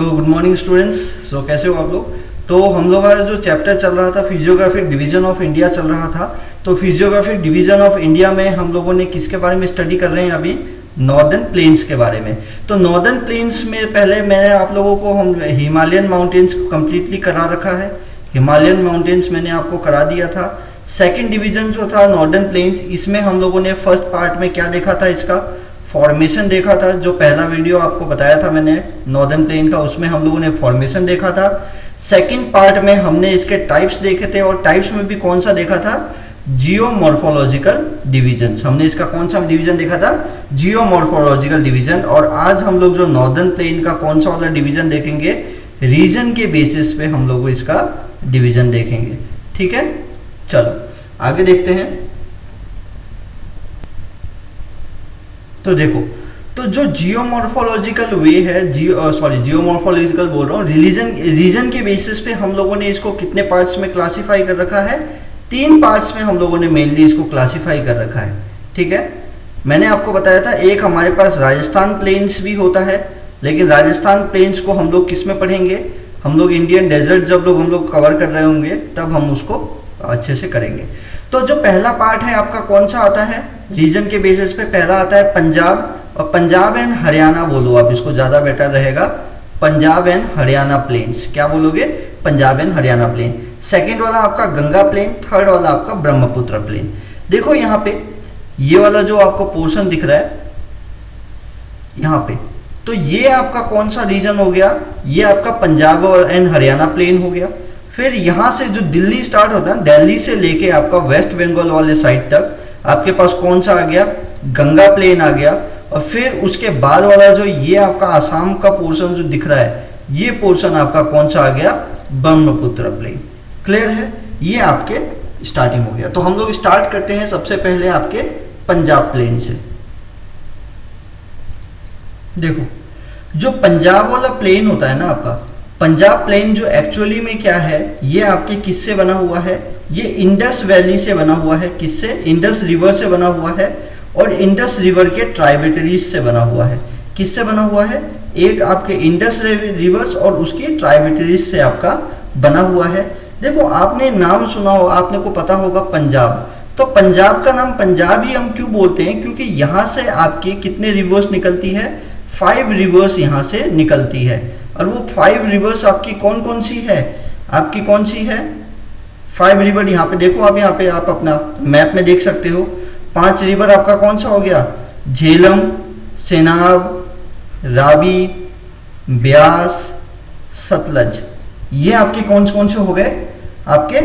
Good morning students. कैसे हो आप लोग। तो हम लोग का जो चैप्टर चल रहा था फिजियोग्राफिक डिवीजन ऑफ इंडिया चल रहा था। तो फिजियोग्राफिक डिवीजन ऑफ इंडिया में हम लोगों ने किसके बारे में स्टडी कर रहे हैं अभी, नॉर्दर्न प्लेन्स के बारे में। तो नॉर्दर्न प्लेन्स में पहले मैंने आप लोगों को हम हिमालयन माउंटेन्स को कम्प्लीटली करा रखा है। हिमालयन माउंटेन्स मैंने आपको करा दिया था। सेकेंड डिवीजन जो था नॉर्दर्न प्लेन्स, इसमें हम लोगों ने फर्स्ट पार्ट में क्या देखा था, इसका फॉर्मेशन देखा था। जो पहला वीडियो आपको बताया था मैंने नॉर्दर्न प्लेन का, उसमें हम लोगों ने फॉर्मेशन देखा था। सेकंड पार्ट में हमने इसके टाइप्स देखे थे, और टाइप्स में भी कौन सा देखा था, जियोमॉर्फोलॉजिकल डिवीजन। हमने इसका कौन सा डिवीजन देखा था, जियोमॉर्फोलॉजिकल डिवीजन। और आज हम लोग जो नॉर्दर्न प्लेन का कौन सा वाला डिवीजन देखेंगे, रीजन के बेसिस पे हम लोग इसका डिवीजन देखेंगे। ठीक है, चलो आगे देखते हैं। तो देखो, तो जो जियोमॉर्फोलॉजिकल वे है, जियोमॉर्फोलॉजिकल बोल रहा हूँ, रीजन के बेसिस पे हम लोगों ने इसको कितने पार्ट्स में क्लासिफाई कर रखा है, 3 पार्ट्स में हम लोगों ने मेनली इसको क्लासिफाई कर रखा है। ठीक है, मैंने आपको बताया था एक हमारे पास राजस्थान प्लेन्स भी होता है, लेकिन राजस्थान प्लेन्स को हम लोग किस में पढ़ेंगे, हम लोग इंडियन डेजर्ट जब हम लोग कवर कर रहे होंगे तब हम उसको अच्छे से करेंगे। तो जो पहला पार्ट है आपका कौन सा आता है, रीजन के बेसिस पे पहला आता है पंजाब, और पंजाब एंड हरियाणा बोलो आप, इसको ज्यादा बेटर रहेगा, पंजाब एंड हरियाणा प्लेन्स। क्या बोलोगे, Punjab and Haryana plain. Second वाला आपका गंगा प्लेन, थर्ड वाला आपका ब्रह्मपुत्र प्लेन। देखो यहाँ पे ये वाला जो आपको पोर्शन दिख रहा है यहाँ पे, तो ये आपका कौन सा रीजन हो गया, ये आपका पंजाब एंड हरियाणा प्लेन हो गया। फिर यहां से जो दिल्ली स्टार्ट होता है, दिल्ली से लेके आपका वेस्ट बंगाल वाले साइड तक आपके पास कौन सा आ गया, गंगा प्लेन आ गया। और फिर उसके बाद वाला जो ये आपका आसाम का पोर्शन जो दिख रहा है, ये पोर्शन आपका कौन सा आ गया, ब्रह्मपुत्र प्लेन। क्लियर है, ये आपके स्टार्टिंग हो गया। तो हम लोग स्टार्ट करते हैं सबसे पहले आपके पंजाब प्लेन से। देखो, जो पंजाब वाला प्लेन होता है ना आपका, पंजाब प्लेन जो एक्चुअली में क्या है, ये आपके किससे बना हुआ है, ये इंडस वैली से बना हुआ है। किससे, इंडस रिवर से बना हुआ है, और इंडस रिवर के ट्राइब्यूटरीज से बना हुआ है। किससे बना हुआ है, एक आपके इंडस रिवर्स और उसकी ट्राइब्यूटरीज से आपका बना हुआ है। देखो, आपने नाम सुना हो, आपने को पता होगा पंजाब, तो पंजाब का नाम पंजाब ही हम क्यों बोलते हैं, क्योंकि यहां से आपकी कितने रिवर्स निकलती है, 5 रिवर्स यहां से निकलती है। और वो 5 रिवर्स आपकी कौन कौन सी है, आपकी कौन सी है 5 रिवर, यहाँ पे देखो, आप यहाँ पे आप अपना मैप में देख सकते हो। 5 रिवर आपका कौन सा हो गया, झेलम, सेनाब, रावी, ब्यास, सतलज। ये आपके कौन कौन से हो गए, आपके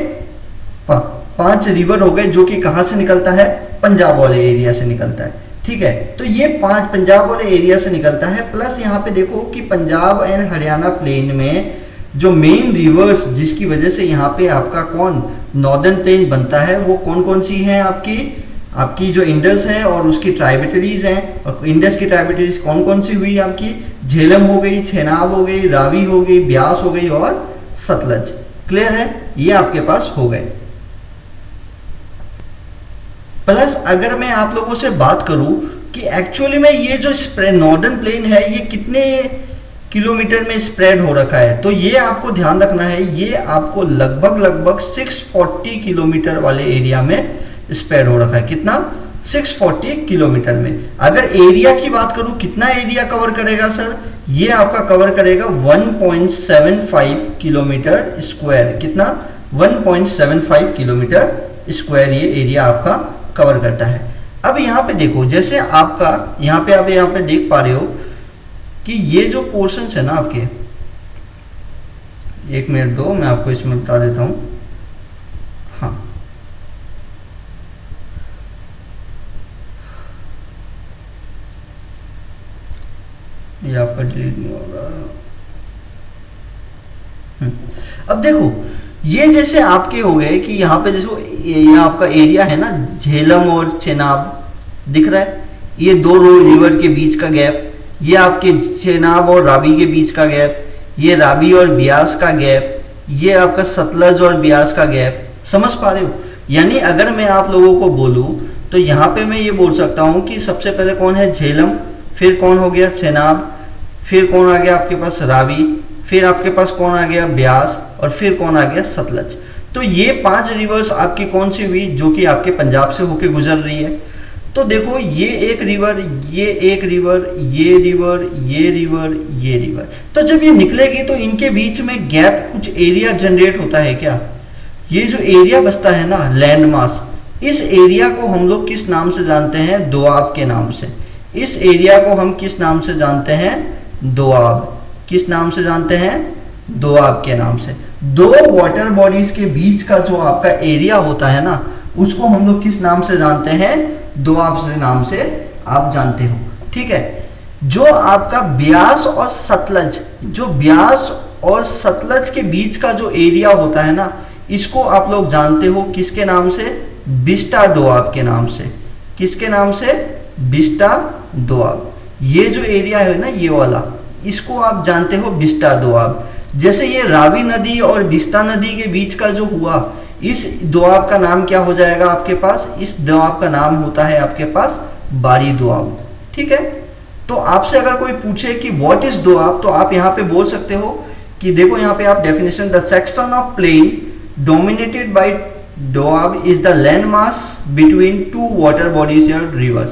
5 रिवर हो गए, जो कि कहां से निकलता है, पंजाब वाले एरिया से निकलता है। ठीक है, तो ये 5 पंजाब वाले एरिया से निकलता है। प्लस यहाँ पे देखो कि पंजाब एंड हरियाणा प्लेन में जो मेन रिवर्स जिसकी वजह से यहाँ पे आपका कौन नॉर्दर्न प्लेन बनता है, वो कौन कौन सी है, आपकी जो इंडस है और उसकी ट्राइब्यूटरीज हैं। और इंडस की ट्राइब्यूटरीज कौन कौन सी हुई, आपकी झेलम हो गई, छेनाब हो गई, रावी हो गई, ब्यास हो गई और सतलज। क्लियर है, ये आपके पास हो गए। प्लस अगर मैं आप लोगों से बात करूं कि एक्चुअली में ये जो नॉर्दर्न प्लेन है, ये कितने किलोमीटर में स्प्रेड हो रखा है, तो ये आपको ध्यान रखना है, ये आपको लगभग 640 किलोमीटर वाले एरिया में स्प्रेड हो रखा है। कितना, 640 किलोमीटर में। अगर एरिया की बात करूं, कितना एरिया कवर करेगा सर, ये आपका कवर करेगा 1.75 किलोमीटर स्क्वायर। कितना, 1.75 किलोमीटर स्क्वायर ये एरिया आपका कवर करता है। अब यहाँ पे देखो, जैसे आपका यहाँ पे आप यहाँ पे देख पा रहे हो कि ये जो पोर्शन है ना आपके, 1 मिनट दो, मैं आपको इसमें बता देता हूं। हाँ, ये आपका डिलीट नहीं हो रहा। अब देखो, ये जैसे आपके हो गए कि यहाँ पे जैसे ये आपका एरिया है ना, झेलम और चेनाब दिख रहा है, ये 2 रिवर के बीच का गैप, ये आपके चेनाब और रावी के बीच का गैप, ये रावी और ब्यास का गैप, ये आपका सतलज और ब्यास का गैप। समझ पा रहे हो, यानी अगर मैं आप लोगों को बोलूं तो यहाँ पे मैं ये बोल सकता हूँ कि सबसे पहले कौन है, झेलम, फिर कौन हो गया, चेनाब, फिर कौन आ गया आपके पास, रावी, फिर आपके पास कौन आ गया, ब्यास, और फिर कौन आ गया, सतलज। तो ये 5 रिवर्स आपकी कौन सी हुई, जो कि आपके पंजाब से होके गुजर रही है। तो देखो ये एक रिवर, ये एक रिवर, ये रिवर, ये रिवर, ये रिवर, तो जब ये निकलेगी तो इनके बीच में गैप, कुछ एरिया जनरेट होता है क्या। ये जो एरिया बचता है ना, लैंड मास, इस एरिया को हम लोग किस नाम से जानते हैं, दोआब के नाम से। इस एरिया को हम किस नाम से जानते हैं, दोआब। किस नाम से जानते हैं, दोआब के नाम से। दो वाटर बॉडीज के बीच का जो आपका एरिया होता है ना, उसको हम लोग किस नाम से जानते हैं, दोआब से नाम से आप जानते हो, ठीक है। जो आपका ब्यास और सतलज, जो ब्यास और सतलज के बीच का जो एरिया होता है ना, इसको आप लोग जानते हो किसके नाम से, बिस्टा दोआब के नाम से। किसके नाम से, बिस्टा दोआब। ये जो एरिया है ना, ये वाला, इसको आप जानते हो बिस्टा दोआब। जैसे ये रावी नदी और बिस्टा नदी के बीच का जो हुआ, इस दोआब का नाम क्या हो जाएगा आपके पास, इस दोआब का नाम होता है आपके पास बारी दोआब, ठीक है। तो आपसे अगर कोई पूछे कि व्हाट इज दोआब, तो आप यहाँ पे बोल सकते हो कि देखो यहाँ पे आप definition, the section of plain dominated by doab is the land mass between two water bodies या रिवर्स।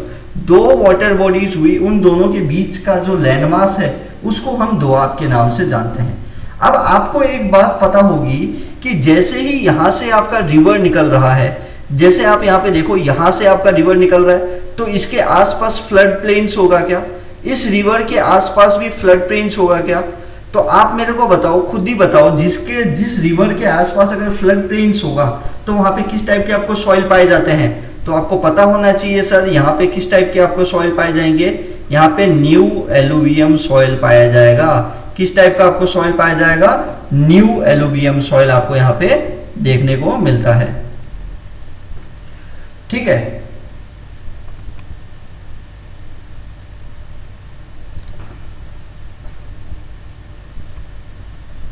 दो वाटर बॉडीज हुई, उन दोनों के बीच का जो लैंड मास है उसको हम दोआब के नाम से जानते हैं। अब आपको एक बात पता होगी कि जैसे ही यहां से आपका रिवर निकल रहा है, जैसे आप यहाँ पे देखो, यहां से आपका रिवर निकल रहा है, तो इसके आसपास फ्लड प्लेन्स होगा क्या, इस रिवर के आसपास भी फ्लड प्लेन्स होगा क्या। तो आप मेरे को बताओ, खुद ही बताओ, जिस रिवर के आसपास अगर फ्लड प्लेन्स होगा तो वहां पे किस टाइप के आपको सॉइल पाए जाते हैं। तो आपको पता होना चाहिए सर, यहाँ पे किस टाइप के आपको सॉइल पाए जाएंगे, यहाँ पे न्यू एलुवियम सॉइल पाया जाएगा। किस टाइप का आपको सॉइल पाया जाएगा, न्यू एलुवियम सॉइल आपको यहाँ पे देखने को मिलता है, ठीक है।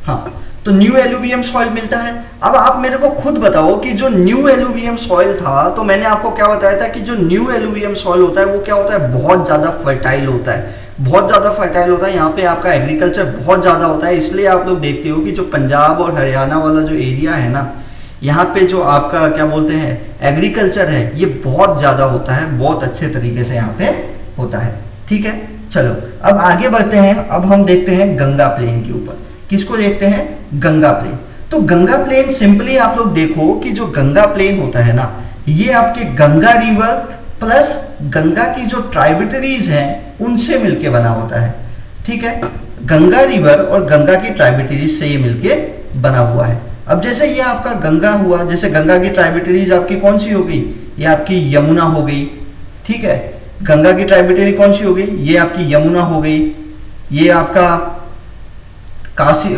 हाँ, तो न्यू एलुवियम सॉइल मिलता है। अब आप मेरे को खुद बताओ कि जो न्यू एलुवियम सॉइल था, तो मैंने आपको क्या बताया था कि जो न्यू एलुवियम सॉइल होता है वो क्या होता है, बहुत ज्यादा फर्टाइल होता है, बहुत ज्यादा फर्टाइल होता है। यहाँ पे आपका एग्रीकल्चर बहुत ज्यादा होता है, इसलिए आप लोग देखते हो कि जो पंजाब और हरियाणा वाला जो एरिया है ना, यहाँ पे जो आपका क्या बोलते हैं एग्रीकल्चर है, ये बहुत ज्यादा होता है, बहुत अच्छे तरीके से यहाँ पे होता है, ठीक है। चलो अब आगे बढ़ते हैं, अब हम देखते हैं गंगा प्लेन के ऊपर। किसको देखते हैं, गंगा प्लेन। तो गंगा प्लेन सिंपली आप लोग देखो कि जो गंगा प्लेन होता है ना, ये आपके गंगा रिवर प्लस गंगा की जो ट्राइब्यूटरीज हैं उनसे मिलके बना होता है, ठीक है। गंगा रिवर और गंगा की ट्राइब्यूटरीज से ये मिलके बना हुआ है। अब जैसे ये आपका गंगा हुआ, जैसे गंगा की ट्राइब्यूटरीज आपकी कौन सी हो गई, ये आपकी यमुना हो गई, ठीक है। गंगा की ट्राइब्यूटरी कौन सी हो गई, ये आपकी यमुना हो गई, ये आपका काशी,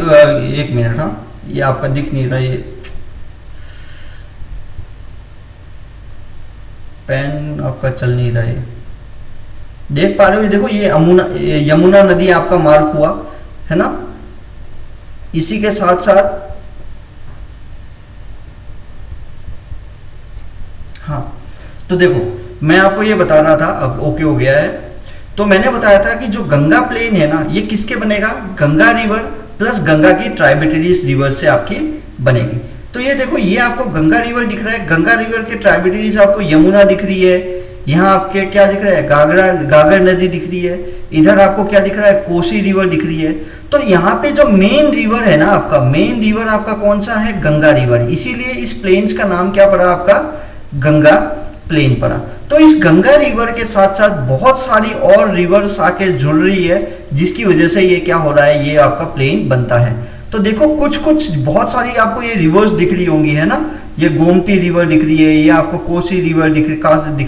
एक मिनट, हाँ ये आपका दिख नहीं रहा, ये पेन आपका चल नहीं रहा है, देख पा रहे हो, ये देखो ये यमुना नदी आपका मार्क हुआ है ना। इसी के साथ साथ हाँ, तो देखो मैं आपको ये बता रहा था, अब ओके हो गया है। तो मैंने बताया था कि जो गंगा प्लेन है ना, ये किसके बनेगा, गंगा रिवर प्लस गंगा की ट्राइब्यूटरीज रिवर से आपकी बनेगी। तो ये देखो, ये आपको गंगा रिवर दिख रहा है, गंगा रिवर के ट्राइब्यूटरीज आपको यमुना दिख रही है, यहाँ आपके क्या दिख रहा है, गागर नदी दिख रही है, इधर आपको क्या दिख रहा है, कोसी रिवर दिख रही है। तो यहाँ पे जो मेन रिवर है ना आपका, मेन रिवर आपका कौन सा है, गंगा रिवर, इसीलिए इस प्लेन्स का नाम क्या पड़ा आपका, गंगा प्लेन पड़ा। तो इस गंगा रिवर के साथ साथ बहुत सारी और रिवर्स आके जुड़ रही है, जिसकी वजह से ये क्या हो रहा है, ये आपका प्लेन बनता है। तो देखो कुछ बहुत सारी आपको ये रिवर्स दिख रही होंगी, है ना, ये गोमती रिवर दिख रही है, ये आपको कोसी रिवर दिख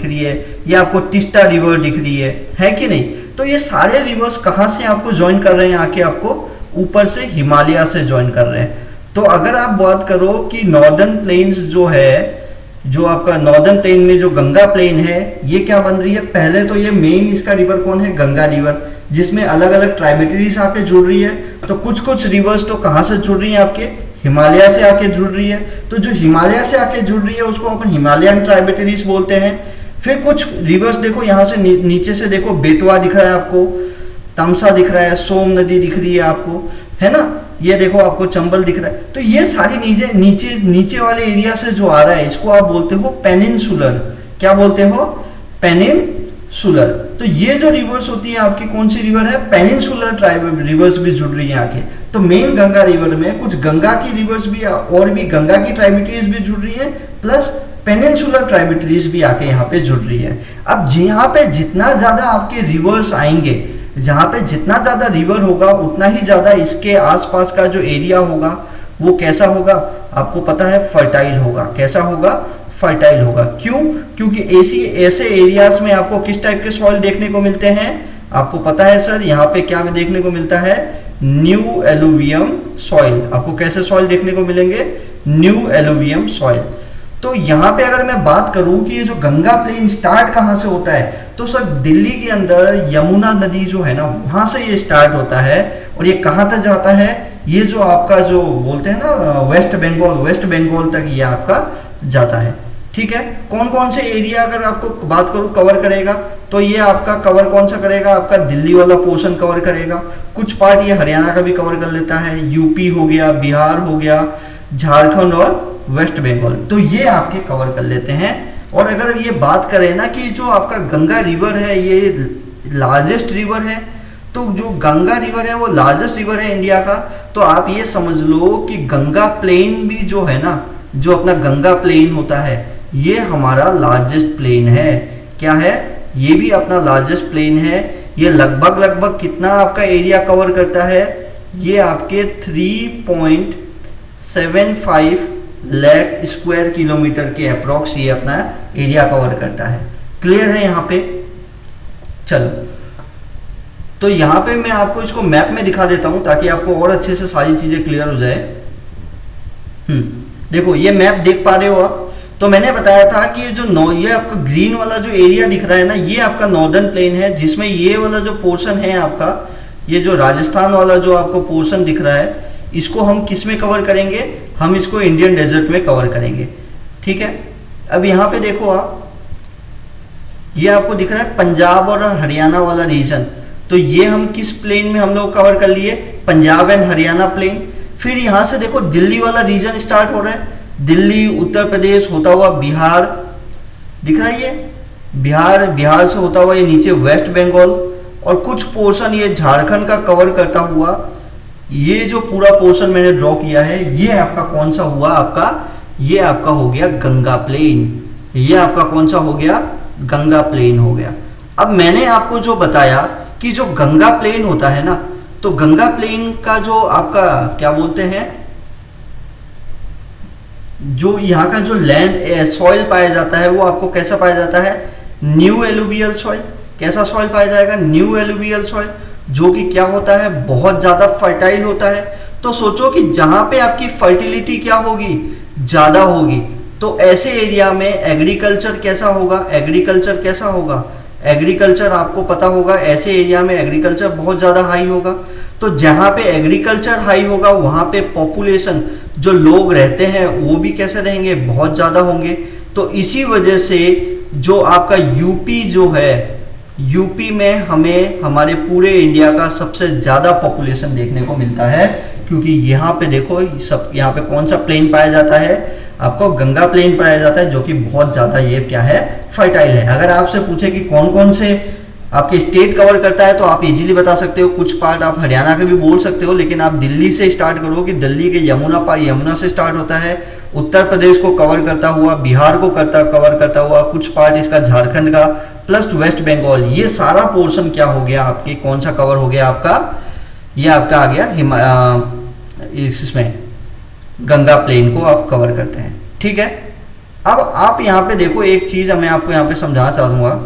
रही है, ये आपको तिस्ता रिवर दिख रही है कि नहीं। तो ये सारे रिवर्स कहाँ से आपको ज्वाइन कर रहे हैं, आके आपको ऊपर से हिमालय से ज्वाइन कर रहे हैं। तो अगर आप बात करो कि नॉर्दर्न प्लेन्स जो है, जो आपका नॉर्दर्न प्लेन में जो गंगा प्लेन है, ये क्या बन रही है, पहले तो ये मेन इसका रिवर कौन है, गंगा रिवर, जिसमें अलग अलग ट्राइब्यूटरीज आके जुड़ रही है। तो कुछ रिवर्स तो कहाँ से जुड़ रही है, आपके हिमालय से आके जुड़ रही है। तो जो हिमालय से आके जुड़ रही है उसको अपन हिमालयन ट्राइब्यूटरीज बोलते हैं। फिर कुछ रिवर्स देखो, यहाँ से नीचे से देखो बेतवा दिख रहा है आपको, तमसा दिख रहा है, सोम नदी दिख रही है आपको, है ना, ये देखो आपको चंबल दिख रहा है। तो ये सारी नीचे नीचे नीचे वाले एरिया से जो आ रहा है इसको आप बोलते हो पेनिनसुलर। क्या बोलते हो? पेनिनसुलर। तो ये जो रिवर्स होती है आपकी कौन सी रिवर है? पेनिनसुलर ट्राइब रिवर्स भी जुड़ रही है आके। तो मेन गंगा रिवर में कुछ गंगा की रिवर्स भी और भी गंगा की ट्राइब्यूटरीज भी जुड़ रही है, प्लस पेनिनसुलर ट्राइब्यूटरीज भी आके यहाँ पे जुड़ रही है। अब यहाँ पे जितना ज्यादा आपके रिवर्स आएंगे, जहां पे जितना ज्यादा रिवर होगा उतना ही ज्यादा इसके आसपास का जो एरिया होगा वो कैसा होगा? आपको पता है, फर्टाइल होगा। कैसा होगा? फर्टाइल होगा। क्यों? क्योंकि ऐसे एरियाज में आपको किस टाइप के सॉइल देखने को मिलते हैं? आपको पता है सर, यहाँ पे क्या देखने को मिलता है? New alluvium soil. आपको कैसे सॉइल देखने को मिलेंगे? New alluvium soil. तो यहाँ पे अगर मैं बात करूं कि ये जो गंगा प्लेन स्टार्ट कहाँ से होता है, तो सर दिल्ली के अंदर यमुना नदी जो है ना, वहां से ये स्टार्ट होता है और ये कहाँ तक जाता है? ये जो आपका जो बोलते हैं ना वेस्ट बंगाल तक ये आपका जाता है। ठीक है। कौन कौन से एरिया अगर आपको बात करूं कवर करेगा, तो ये आपका कवर कौन सा करेगा? आपका दिल्ली वाला पोर्शन कवर करेगा। कुछ पार्ट ये हरियाणा का भी कवर कर लेता है, यूपी हो गया, बिहार हो गया, झारखंड और वेस्ट बंगाल, तो ये आपके कवर कर लेते हैं। और अगर ये बात करें ना कि जो आपका गंगा रिवर है ये लार्जेस्ट रिवर है, तो जो गंगा रिवर है वो लार्जेस्ट रिवर है इंडिया का, तो आप ये समझ लो कि गंगा प्लेन भी जो है ना, जो अपना गंगा प्लेन होता है ये हमारा लार्जेस्ट प्लेन है। क्या है? ये भी अपना लार्जेस्ट प्लेन है। ये लगभग कितना आपका एरिया कवर करता है? ये आपके 3.75 लाख स्क्वायर किलोमीटर के अप्रोक्स ये अपना एरिया कवर करता है। क्लियर है यहाँ पे? चलो, तो यहाँ पे मैं आपको इसको मैप में दिखा देता हूं ताकि आपको और अच्छे से सारी चीजें क्लियर हो जाए। देखो ये मैप देख पा रहे हो आप। तो मैंने बताया था कि ये आपका ग्रीन वाला जो एरिया दिख रहा है ना, ये आपका नॉर्दर्न प्लेन है, जिसमें ये वाला जो पोर्शन है आपका, ये जो राजस्थान वाला जो आपको पोर्शन दिख रहा है, इसको हम किस में कवर करेंगे? हम इसको इंडियन डेजर्ट में कवर करेंगे। ठीक है। अब यहाँ पे देखो आप, ये आपको दिख रहा है पंजाब और हरियाणा वाला रीजन, तो ये हम किस प्लेन में हम लोग कवर कर लिए? Punjab and Haryana plain. फिर यहां से देखो दिल्ली वाला रीजन स्टार्ट हो रहा है, दिल्ली, उत्तर प्रदेश होता हुआ बिहार दिख रहा है, ये बिहार से होता हुआ ये नीचे वेस्ट बंगाल, और कुछ पोर्शन ये झारखंड का कवर करता हुआ ये जो पूरा पोर्शन मैंने ड्रॉ किया है, ये आपका कौन सा हुआ? आपका ये आपका हो गया गंगा प्लेन। ये आपका कौन सा हो गया? गंगा प्लेन हो गया। अब मैंने आपको जो बताया कि जो गंगा प्लेन होता है ना, तो गंगा प्लेन का जो आपका क्या बोलते हैं, जो यहाँ का जो लैंड सॉइल पाया जाता है वो आपको कैसा पाया जाता है? New alluvial soil. कैसा सॉइल पाया जाएगा? न्यू एलुवियल सॉइल, जो कि क्या होता है? बहुत ज्यादा फर्टाइल होता है। तो सोचो कि जहां पे आपकी फर्टिलिटी क्या होगी? ज्यादा होगी। तो ऐसे एरिया में एग्रीकल्चर कैसा होगा? एग्रीकल्चर कैसा होगा? एग्रीकल्चर आपको पता होगा, ऐसे एरिया में एग्रीकल्चर बहुत ज्यादा हाई होगा। तो जहां पे एग्रीकल्चर हाई होगा वहां पे पॉपुलेशन, जो लोग रहते हैं वो भी कैसे रहेंगे? बहुत ज्यादा होंगे। तो इसी वजह से जो आपका यूपी जो है, यूपी में हमें हमारे पूरे इंडिया का सबसे ज्यादा पॉपुलेशन देखने को मिलता है, क्योंकि यहाँ पे देखो सब, यहाँ पे कौन सा प्लेन पाया जाता है? आपको गंगा प्लेन पाया जाता है, जो कि बहुत ज्यादा ये क्या है? फर्टाइल है। अगर आपसे पूछे कि कौन कौन से आपके स्टेट कवर करता है, तो आप इजीली बता सकते हो। कुछ पार्ट आप हरियाणा के भी बोल सकते हो, लेकिन आप दिल्ली से स्टार्ट करो कि दिल्ली के यमुना से स्टार्ट होता है, उत्तर प्रदेश को कवर करता हुआ, बिहार को कवर करता हुआ, कुछ पार्ट इसका झारखंड का, प्लस वेस्ट बंगाल, ये सारा पोर्शन क्या हो गया आपके? कौन सा कवर हो गया आपका? ये आपका आ गया इसमें गंगा प्लेन को आप कवर करते हैं। ठीक है। अब आप यहाँ पे देखो एक चीज मैं आपको यहाँ पे समझाना चाहूंगा,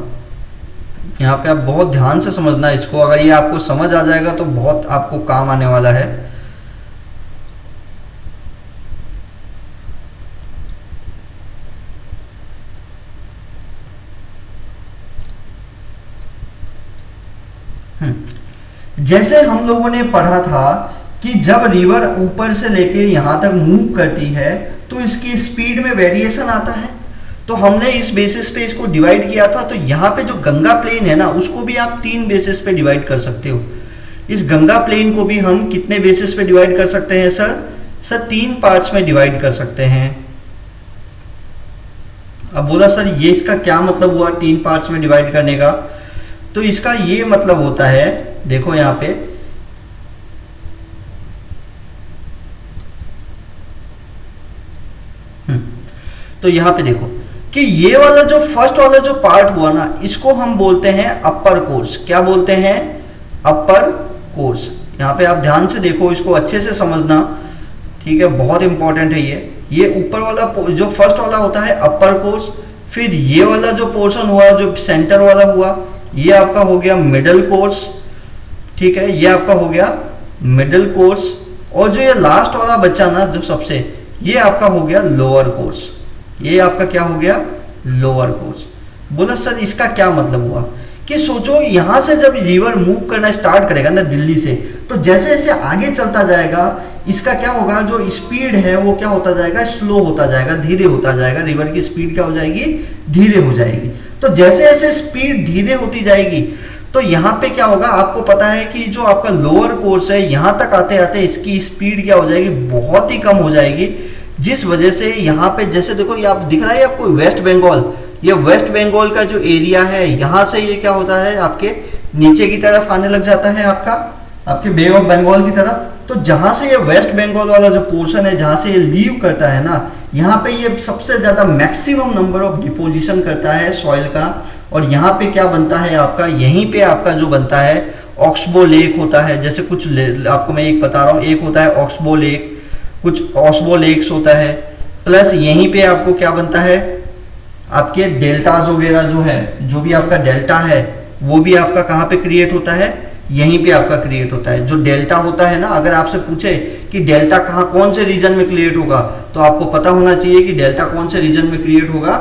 यहाँ पे आप बहुत ध्यान से समझना इसको। अगर ये आपको समझ आ जाएगा तो बहुत आपको काम आने वाला है। जैसे हम लोगों ने पढ़ा था कि जब रिवर ऊपर से लेके यहां तक मूव करती है तो इसकी स्पीड में वेरिएशन आता है। तो हमने इस बेसिस पे इसको डिवाइड किया था। तो यहाँ पे जो गंगा प्लेन है ना, उसको भी आप 3 बेसिस पे डिवाइड कर सकते हो। इस गंगा प्लेन को भी हम कितने बेसिस पे डिवाइड कर सकते हैं सर? सर 3 पार्ट्स में डिवाइड कर सकते हैं। अब बोला सर ये इसका क्या मतलब हुआ 3 पार्ट्स में डिवाइड करने का? तो इसका ये मतलब होता है, देखो यहां पे तो यहां पे देखो कि ये वाला जो फर्स्ट वाला जो पार्ट हुआ ना, इसको हम बोलते हैं अपर कोर्स। क्या बोलते हैं? अपर कोर्स। यहां पे आप ध्यान से देखो, इसको अच्छे से समझना, ठीक है, बहुत इंपॉर्टेंट है ये ऊपर वाला जो फर्स्ट वाला होता है अपर कोर्स, फिर ये वाला जो पोर्शन हुआ जो सेंटर वाला हुआ ये आपका हो गया मिडल कोर्स, ठीक है, ये आपका हो गया मिडल कोर्स, और जो ये लास्ट वाला बच्चा ना जो सबसे, ये आपका हो गया लोअर कोर्स। ये आपका क्या हो गया? Lower course. बोला सर इसका क्या मतलब हुआ कि सोचो यहां से जब रिवर मूव करना स्टार्ट करेगा ना दिल्ली से, तो जैसे जैसे आगे चलता जाएगा इसका क्या होगा, जो स्पीड है वो क्या होता जाएगा? स्लो होता जाएगा, धीरे होता जाएगा। रिवर की स्पीड क्या हो जाएगी? धीरे हो जाएगी। तो जैसे जैसे स्पीड धीरे होती जाएगी तो यहाँ पे क्या होगा, आपको पता है कि जो आपका लोअर कोर्स है यहां तक आते आते इसकी स्पीड क्या हो जाएगी? बहुत ही कम हो जाएगी। जिस वजह से यहाँ पे जैसे देखो ये आप दिख रहा है आपको वेस्ट बंगाल, ये वेस्ट बंगाल का जो एरिया है यहां से ये क्या होता है आपके नीचे की तरफ आने लग जाता है आपके बे ऑफ बंगाल की तरफ। तो जहां से ये वेस्ट बंगाल वाला जो पोर्शन है जहां से ये लीव करता है ना, यहाँ पे ये सबसे ज्यादा मैक्सिमम नंबर ऑफ डिपोजिशन करता है सॉइल का। और यहाँ पे क्या बनता है आपका, यहीं पे आपका जो बनता है ऑक्सबो लेक होता है। जैसे कुछ आपको मैं एक बता रहा हूँ, एक होता है ऑक्सबो लेक, कुछ ऑक्सबो लेक्स होता है, प्लस यहीं पे आपको क्या बनता है आपके डेल्टाज वगैरह जो है, जो भी आपका डेल्टा है वो भी आपका कहाँ पे क्रिएट होता है? यहीं पे आपका क्रिएट होता है। जो डेल्टा होता है ना, अगर आपसे पूछे कि डेल्टा कहाँ कौन से रीजन में क्रिएट होगा, तो आपको पता होना चाहिए कि डेल्टा कौन से रीजन में क्रिएट होगा।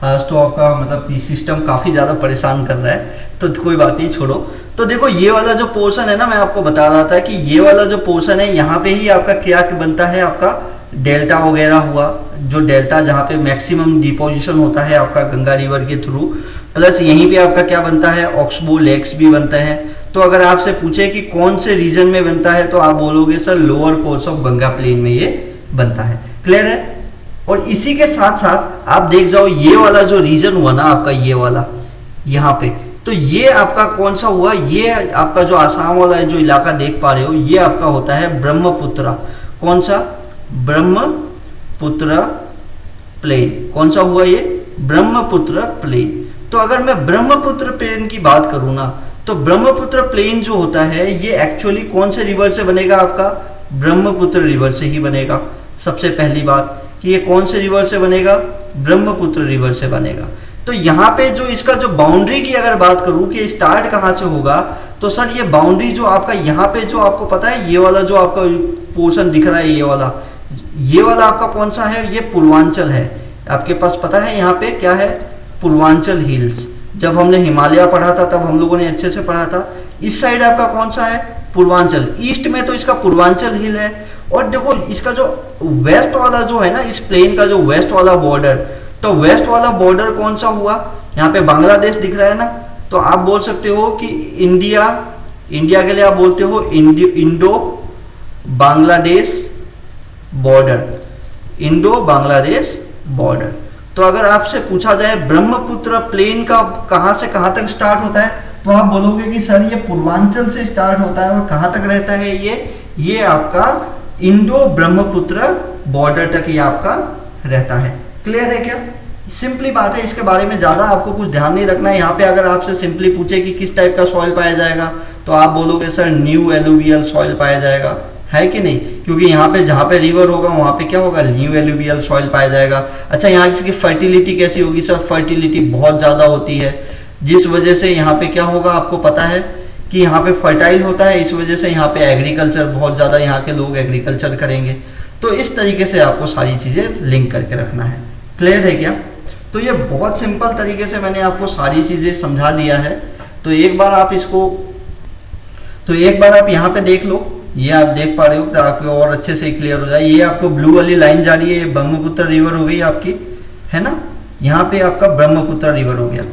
आज तो आपका मतलब सिस्टम काफी ज्यादा परेशान कर रहा है, तो कोई बात नहीं, छोड़ो। तो देखो ये वाला जो पोर्शन है ना, मैं आपको बता रहा था कि ये वाला जो पोर्शन है यहाँ पे ही आपका क्या बनता है, आपका डेल्टा वगैरह हुआ, जो डेल्टा जहाँ पे मैक्सिमम डिपोजिशन होता है आपका गंगा रिवर के थ्रू, प्लस यहीं पे आपका क्या बनता है ऑक्सबो लेक्स भी बनते हैं। तो अगर आपसे पूछे कि कौन से रीजन में बनता है, तो आप बोलोगे sir lower course of Ganga plain में ये बनता है। क्लियर है? और इसी के साथ साथ आप देख जाओ ये वाला जो रीजन हुआ ना आपका, ये वाला यहाँ पे, तो ये आपका कौन सा हुआ, ये आपका जो आसाम वाला जो इलाका देख पा रहे हो, ये आपका होता है ब्रह्मपुत्र। कौन सा? ब्रह्मपुत्र प्लेन। कौन सा हुआ ये? ब्रह्मपुत्र प्लेन। तो अगर मैं ब्रह्मपुत्र प्लेन की बात करूं ना, तो ब्रह्मपुत्र प्लेन जो होता है ये एक्चुअली कौन से रिवर से बनेगा आपका? ब्रह्मपुत्र रिवर से ही बनेगा। सबसे पहली बात कि ये कौन से रिवर से बनेगा? ब्रह्मपुत्र रिवर से बनेगा। तो यहाँ पे जो इसका जो बाउंड्री की अगर बात करूं कि स्टार्ट कहाँ से होगा, तो सर ये बाउंड्री जो आपका यहाँ पे जो आपको पता है, ये वाला जो आपका पोर्शन दिख रहा है, ये वाला आपका कौन सा है? ये पूर्वांचल है। आपके पास पता है यहाँ पे क्या है? पूर्वांचल हिल्स। जब हमने हिमालय पढ़ा था तब हम लोगों ने अच्छे से पढ़ा था। इस साइड आपका कौन सा है? पूर्वांचल। ईस्ट में तो इसका पूर्वांचल हिल है। और देखो इसका जो वेस्ट वाला जो है ना, इस प्लेन का जो वेस्ट वाला बॉर्डर, तो वेस्ट वाला बॉर्डर कौन सा हुआ? यहाँ पे बांग्लादेश दिख रहा है ना, तो आप बोल सकते हो कि इंडिया के लिए आप बोलते हो Indo Bangladesh border, Indo Bangladesh border. तो अगर आपसे पूछा जाए ब्रह्मपुत्र प्लेन का कहां से कहां तक स्टार्ट होता है, तो आप बोलोगे कि सर ये पूर्वांचल से स्टार्ट होता है और कहां तक रहता है ये आपका इंडो ब्रह्मपुत्र बॉर्डर तक ये आपका रहता है। क्लियर है क्या? सिंपली बात है, इसके बारे में ज्यादा आपको कुछ ध्यान नहीं रखना है। यहाँ पे अगर आपसे सिंपली पूछे कि किस टाइप का सॉइल पाया जाएगा, तो आप बोलोगे सर न्यू एलुवियल सॉइल पाया जाएगा, है कि नहीं? क्योंकि यहाँ पे जहाँ पे रिवर होगा वहां पे क्या होगा? न्यू एलुवियल सॉइल पाया जाएगा। अच्छा, यहाँ इसकी फर्टिलिटी कैसी होगी? सर फर्टिलिटी बहुत ज्यादा होती है, जिस वजह से यहाँ पे क्या होगा आपको पता है कि यहाँ पे फर्टाइल होता है, इस वजह से यहाँ पे एग्रीकल्चर बहुत ज्यादा, यहाँ के लोग एग्रीकल्चर करेंगे। तो इस तरीके से आपको सारी चीजें लिंक करके रखना है। क्लियर है क्या? तो ये बहुत सिंपल तरीके से मैंने आपको सारी चीजें समझा दिया है। तो एक बार आप यहाँ पे देख लो, ये आप देख पा रहे हो, तो आपको और अच्छे से क्लियर हो जाए। ये आपको ब्लू वाली लाइन जा रही है, ये ब्रह्मपुत्र रिवर हो गई आपकी, है ना? यहाँ पे आपका ब्रह्मपुत्र रिवर हो गया।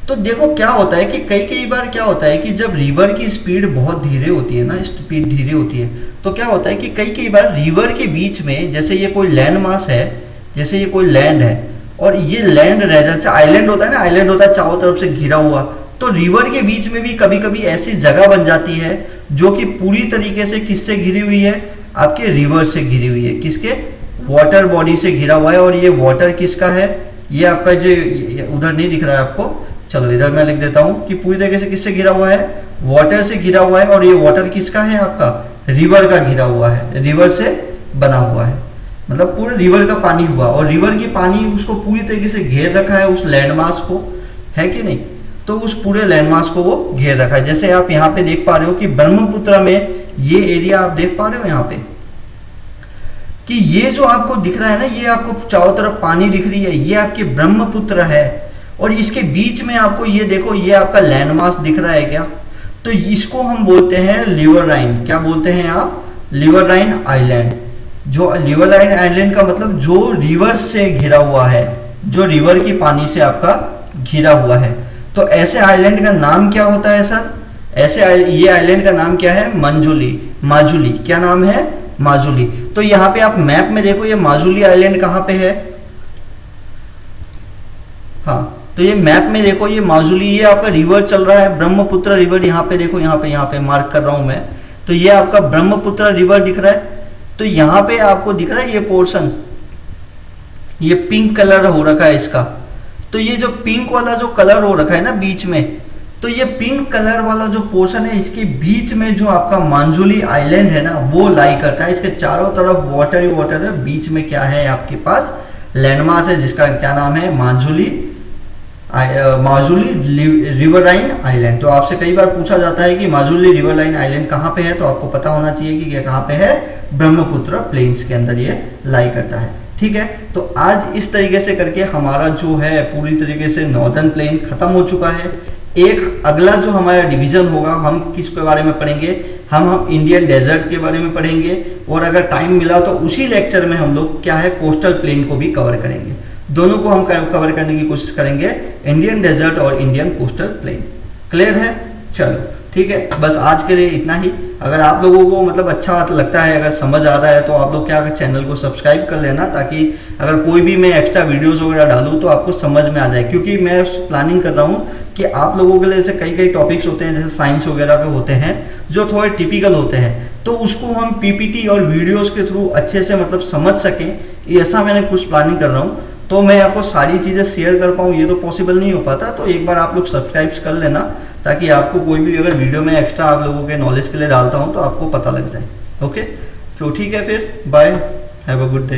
तो देखो क्या होता है कि कई कई बार क्या होता है कि जब रिवर की स्पीड बहुत धीरे होती है ना, स्पीड धीरे होती है, तो क्या होता है कि कई कई बार रिवर के बीच में, जैसे ये कोई लैंड मास है, जैसे ये कोई लैंड है और ये लैंड रह जाता है, आइलैंड होता है ना, आइलैंड होता है चारों तरफ से घिरा हुआ, तो रिवर के बीच में भी कभी कभी ऐसी जगह बन जाती है जो कि पूरी तरीके से किससे घिरी हुई है, आपके रिवर से घिरी हुई है, किसके, वाटर बॉडी से घिरा हुआ है। और ये वाटर किसका है, ये आपका जो उधर नहीं दिख रहा है आपको, चलो इधर मैं लिख देता हूं कि पूरी तरीके से किससे घिरा हुआ है, वाटर से घिरा हुआ है। और ये वाटर किसका है, आपका रिवर का घिरा हुआ है, रिवर से बना हुआ है, मतलब पूरे रिवर का पानी हुआ और रिवर की पानी उसको पूरी तरीके से घेर रखा है, उस लैंडमास को, है कि नहीं, तो उस पूरे लैंडमास को वो घेर रखा है। जैसे आप यहाँ पे देख पा रहे हो कि ब्रह्मपुत्र में ये एरिया आप देख पा रहे हो यहाँ पे कि ये जो आपको दिख रहा है ना, ये आपको चारों तरफ पानी दिख रही है, ये आपके ब्रह्मपुत्र है और इसके बीच में आपको ये देखो, ये आपका लैंडमास दिख रहा है क्या, तो इसको हम बोलते हैं लिवरराइन। क्या बोलते हैं आप, लिवरराइन आइलैंड। जो लिवरराइन आइलैंड का मतलब जो रिवर से घिरा हुआ है, जो रिवर की पानी से आपका घिरा हुआ है। तो ऐसे आइलैंड का नाम क्या होता है सर, ये आइलैंड का नाम क्या है, मंजुली, माजुली। क्या नाम है, माजुली। तो यहाँ पे आप मैप में देखो, ये माजुली आइलैंड कहाँ पे है, हाँ, तो ये मैप में देखो, ये माजुली, ये आपका रिवर चल रहा है, ब्रह्मपुत्र रिवर। यहाँ पे देखो, यहाँ पे मार्क कर रहा हूं मैं, तो ये आपका ब्रह्मपुत्र रिवर दिख रहा है। तो यहाँ पे आपको दिख रहा है ये पोर्शन, ये पिंक कलर हो रखा है इसका। तो ये जो पिंक वाला जो कलर हो रखा है ना बीच में, तो ये पिंक कलर वाला जो पोर्शन है, इसके बीच में जो आपका मांजुली आइलैंड है ना, वो लाई करता है। इसके चारों तरफ वाटर ही वाटर है, बीच में क्या है आपके पास, लैंडमास है जिसका क्या नाम है, मांजुली रिवरराइन आइलैंड। तो आपसे कई बार पूछा जाता है कि माजुली रिवरराइन आइलैंड कहाँ पे है, तो आपको पता होना चाहिए कि ये कहाँ पे है, ब्रह्मपुत्र प्लेन्स के अंदर ये लाई करता है। ठीक है, तो आज इस तरीके से करके हमारा जो है पूरी तरीके से नॉर्दर्न प्लेन खत्म हो चुका है। एक अगला जो हमारा डिवीजन होगा, हम किसके बारे में पढ़ेंगे, हम इंडियन डेजर्ट के बारे में पढ़ेंगे, और अगर टाइम मिला तो उसी लेक्चर में हम लोग क्या है, कोस्टल प्लेन को भी कवर करेंगे। दोनों को हम कवर करने की कोशिश करेंगे, इंडियन डेजर्ट और इंडियन कोस्टल प्लेन। क्लियर है, चलो ठीक है, बस आज के लिए इतना ही। अगर आप लोगों को मतलब अच्छा लगता है, अगर समझ आ रहा है, तो आप लोग क्या चैनल को सब्सक्राइब कर लेना, ताकि अगर कोई भी मैं एक्स्ट्रा वीडियोस वगैरह डालूं तो आपको समझ में आ जाए। क्योंकि मैं प्लानिंग कर रहा हूँ कि आप लोगों के लिए जैसे कई कई टॉपिक्स होते हैं, जैसे साइंस वगैरह के होते हैं जो थोड़े टिपिकल होते हैं, तो उसको हम पीपीटी और वीडियोस के थ्रू अच्छे से मतलब समझ सकें, ऐसा मैंने कुछ प्लानिंग कर रहा हूँ। तो मैं आपको सारी चीज़ें शेयर कर पाऊँ ये तो पॉसिबल नहीं हो पाता, तो एक बार आप लोग सब्सक्राइब कर लेना, ताकि आपको कोई भी अगर वीडियो में एक्स्ट्रा आप लोगों के नॉलेज के लिए डालता हूँ तो आपको पता लग जाए। ओके, तो ठीक है, फिर bye, have a good day.